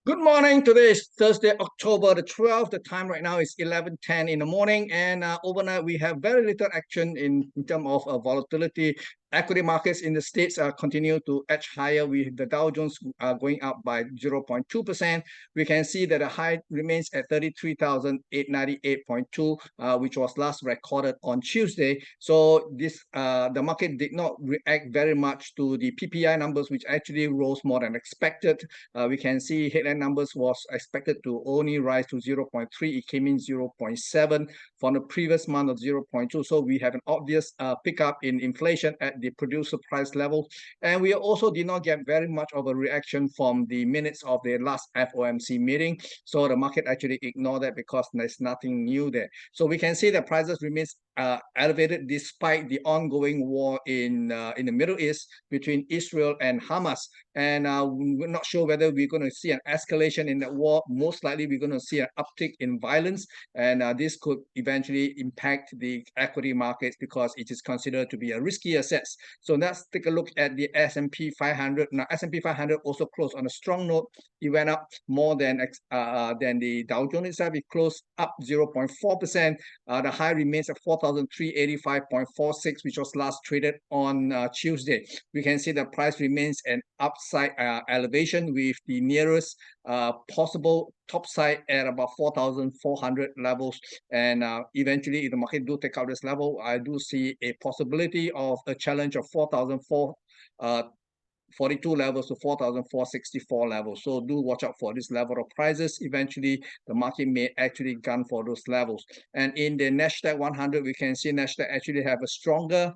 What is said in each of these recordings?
Good morning. Today is Thursday, October the 12th. The time right now is 11:10 in the morning, and overnight we have very little action in terms of volatility. Equity markets in the States continue to edge higher, with the Dow Jones going up by 0.2%. We can see that the high remains at 33,898.2, which was last recorded on Tuesday. So this the market did not react very much to the PPI numbers, which actually rose more than expected. We can see headline numbers was expected to only rise to 0.3. It came in 0.7 from the previous month of 0.2. So we have an obvious pickup in inflation at the producer price level. And we also did not get very much of a reaction from the minutes of the last FOMC meeting. So the market actually ignored that because there's nothing new there. So we can see that prices remains elevated despite the ongoing war in the Middle East between Israel and Hamas. And we're not sure whether we're going to see an escalation in that war. Most likely, we're going to see an uptick in violence, and this could eventually impact the equity markets because it is considered to be a risky asset. So let's take a look at the S&P 500. Now, S&P 500 also closed on a strong note. It went up more than the Dow Jones itself. It closed up 0.4%. The high remains at 4,385.46, which was last traded on Tuesday. We can see the price remains an upside elevation, with the nearest possible top side at about 4,400 levels. And eventually, if the market do take out this level, I do see a possibility of a challenge of 4,442 levels to 4,464 levels. So do watch out for this level of prices. Eventually, the market may actually gun for those levels. And in the Nasdaq 100, we can see Nasdaq actually have a stronger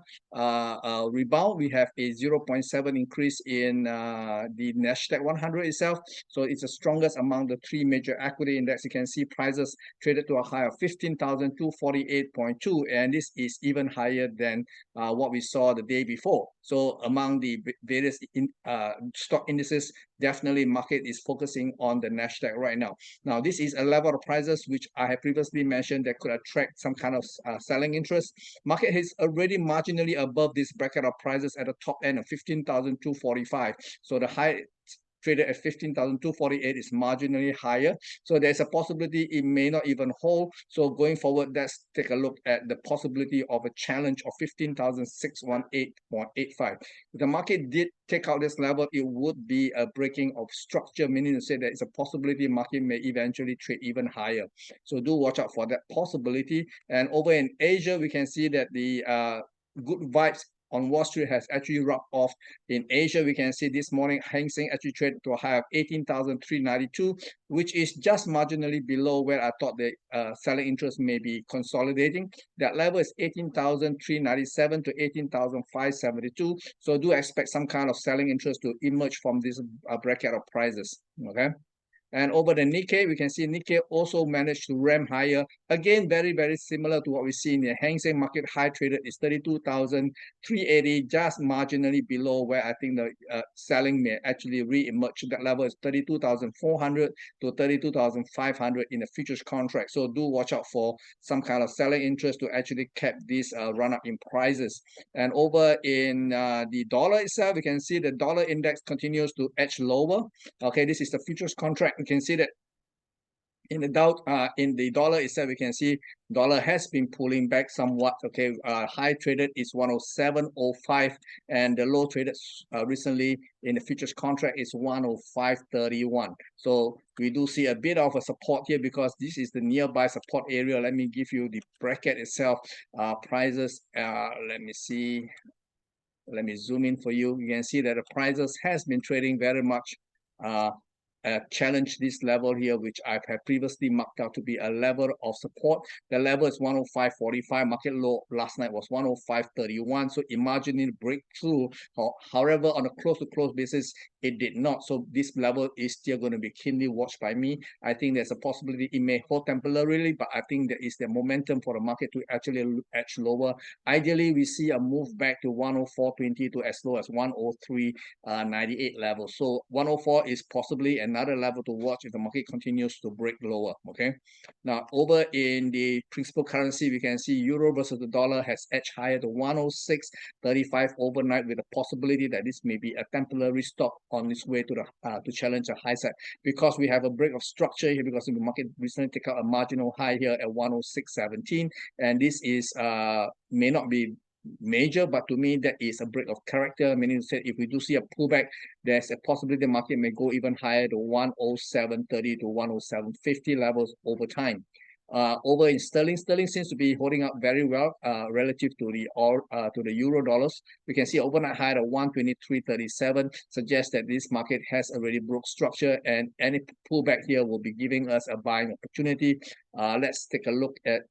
rebound. We have a 0.7 increase in the Nasdaq 100 itself. So it's the strongest among the three major equity index. You can see prices traded to a high of 15,248.2, and this is even higher than what we saw the day before. So among the various stock indices, definitely market is focusing on the Nasdaq right now. Now, this is a level of prices which I have previously mentioned that could attract some kind of selling interest. Market is already marginally above this bracket of prices at the top end of 15,245. So the high traded at 15,248 is marginally higher. So there's a possibility it may not even hold. So going forward, let's take a look at the possibility of a challenge of 15,618.85. If the market did take out this level, it would be a breaking of structure, meaning to say that it's a possibility market may eventually trade even higher. So do watch out for that possibility. And over in Asia, we can see that the good vibes on Wall Street has actually rubbed off. In Asia, we can see this morning Hang Seng actually traded to a high of 18,392, which is just marginally below where I thought the selling interest may be consolidating. That level is 18,397 to 18,572. So do expect some kind of selling interest to emerge from this bracket of prices. Okay. And over the Nikkei, we can see Nikkei also managed to ramp higher. Again, very, very similar to what we see in the Hang Seng market. High traded is 32,380, just marginally below where I think the selling may actually re-emerge. That level is 32,400 to 32,500 in the futures contract. So do watch out for some kind of selling interest to actually cap this run-up in prices. And over in the dollar itself, we can see the dollar index continues to edge lower. Okay, this is the futures contract. You can see that in the dollar itself, we can see dollar has been pulling back somewhat. Okay, high traded is 107.05, and the low traded recently in the futures contract is 105.31. So we do see a bit of a support here because this is the nearby support area. Let me give you the bracket itself. Prices. Let me see. Let me zoom in for you. You can see that the prices has been trading very much challenge this level here, which I have previously marked out to be a level of support. The level is 105.45. Market low last night was 105.31. So imagining breakthrough. However, on a close-to-close basis, it did not. So this level is still going to be keenly watched by me. I think there's a possibility it may hold temporarily, but I think there is the momentum for the market to actually edge lower. Ideally, we see a move back to 104.20 to as low as 103.98 level. So 104 is possibly an another level to watch if the market continues to break lower. Okay, now over in the principal currency, we can see euro versus the dollar has edged higher to 106.35 overnight, with a possibility that this may be a temporary stop on its way to the to challenge a high side, because we have a break of structure here, because the market recently take out a marginal high here at 106.17, and this is may not be major, but to me that is a break of character, meaning to say if we do see a pullback, there's a possibility the market may go even higher to 107.30 to 107.50 levels over time. Over in sterling seems to be holding up very well relative to the euro dollars. We can see overnight high at 123.37, suggests that this market has already broke structure, and any pullback here will be giving us a buying opportunity. Let's take a look at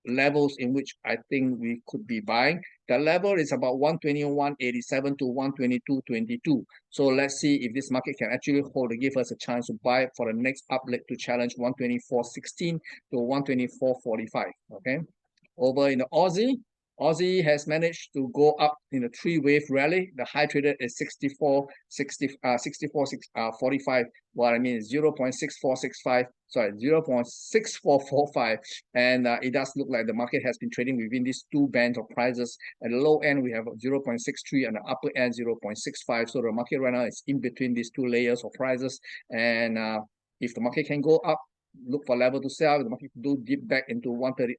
levels in which I think we could be buying. The level is about 121.87 to 122.22. So let's see if this market can actually hold to give us a chance to buy for the next uplet to challenge 124.16 to 124.45. Okay. Over in the Aussie has managed to go up in a three-wave rally. The high traded is 64.45. What I mean is 0.6465, sorry, 0.6445. And it does look like the market has been trading within these two bands of prices. At the low end, we have 0.63, and the upper end 0.65. So the market right now is in between these two layers of prices. And if the market can go up, look for level to sell. The market do dip back into 0.36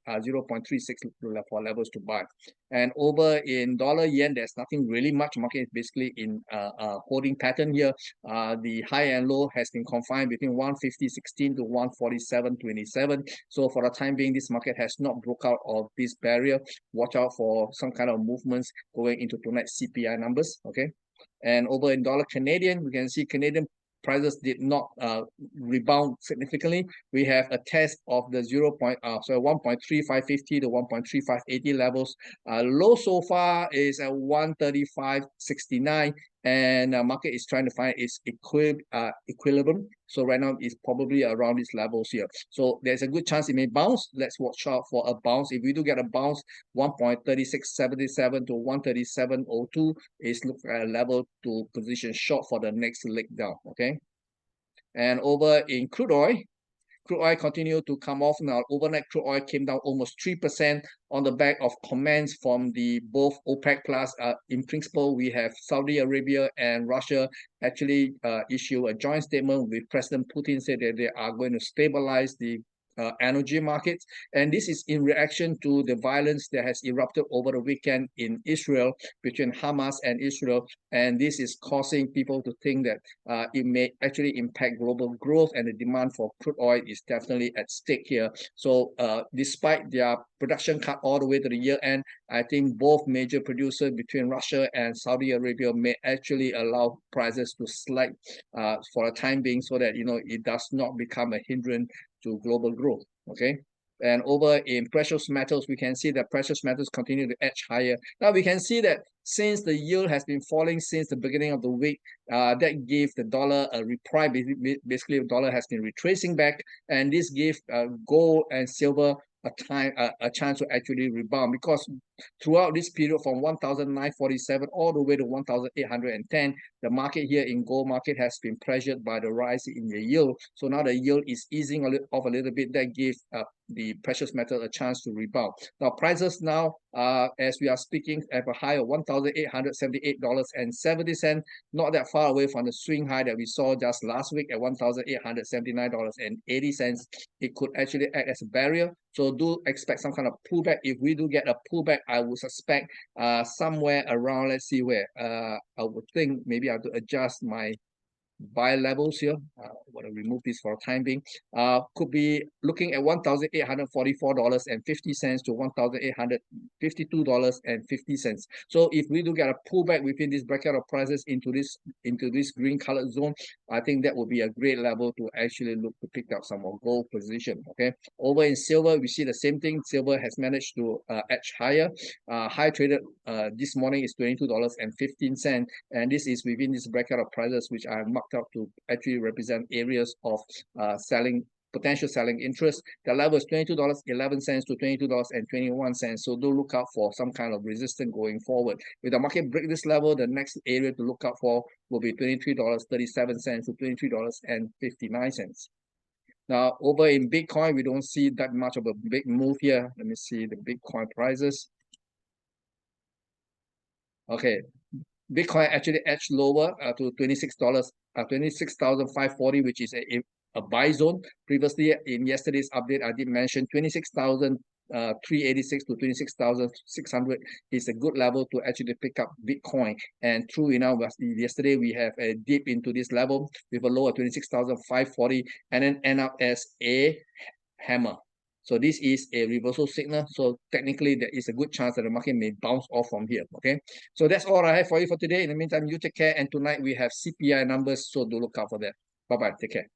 for levels to buy. And over in dollar yen, there's nothing really much. Market is basically in a holding pattern here. The high and low has been confined between 150.16 to 147.27. So for the time being, this market has not broke out of this barrier. Watch out for some kind of movements going into tonight's CPI numbers. Okay. And over in dollar Canadian, we can see Canadian prices did not rebound significantly. We have a test of the 1.3550 to 1.3580 levels. Low so far is at 135.69, and market is trying to find its equilibrium. So right now it's probably around these levels here. So there's a good chance it may bounce. Let's watch out for a bounce. If we do get a bounce, 1.3677 to 137.02 is look at a level to position short for the next leg down. Okay. And over in crude oil continued to come off. Now overnight crude oil came down almost 3% on the back of comments from the both OPEC plus. In principle, we have Saudi Arabia and Russia actually issue a joint statement with President Putin, said that they are going to stabilize the energy markets, and this is in reaction to the violence that has erupted over the weekend in Israel between Hamas and Israel, and this is causing people to think that it may actually impact global growth, and the demand for crude oil is definitely at stake here. So despite their production cut all the way to the year end, I think both major producers between Russia and Saudi Arabia may actually allow prices to slide for a time being, so that it does not become a hindrance to global growth. Okay. And over in precious metals, we can see that precious metals continue to edge higher. Now we can see that since the yield has been falling since the beginning of the week, that gave the dollar a reprieve. Basically, the dollar has been retracing back, and this gave gold and silver a chance to actually rebound, because throughout this period from 1,947 all the way to 1,810, the market here in gold market has been pressured by the rise in the yield. So now the yield is easing off a little bit. That gives the precious metal a chance to rebound. Now prices now, as we are speaking, have a high of $1,878.70, not that far away from the swing high that we saw just last week at $1,879.80. It could actually act as a barrier. So do expect some kind of pullback. If we do get a pullback, I would suspect somewhere around, let's see where, I would think maybe I have to adjust my buy levels here. I want to remove this for a time being. Could be looking at $1,844.50 to $1,852.50. So if we do get a pullback within this bracket of prices into this green colored zone, I think that would be a great level to actually look to pick up some more gold position. Okay. Over in silver, we see the same thing. Silver has managed to edge higher. High traded this morning is $22.15, and this is within this bracket of prices which I marked up to actually represent areas of selling potential selling interest. The level is $22.11 to $22.21. So do look out for some kind of resistance going forward. If the market break this level, the next area to look out for will be $23.37 to $23.59. Now, over in Bitcoin, we don't see that much of a big move here. Let me see the Bitcoin prices. Okay, Bitcoin actually edged lower to $26,540, which is a buy zone. Previously, in yesterday's update, I did mention 26,386 to 26,600 is a good level to actually pick up Bitcoin. And true enough, yesterday we have a dip into this level with a low of 26,540 and then end up as a hammer. So this is a reversal signal. So technically, there is a good chance that the market may bounce off from here. Okay. So that's all I have for you for today. In the meantime, you take care. And tonight we have CPI numbers. So do look out for that. Bye-bye. Take care.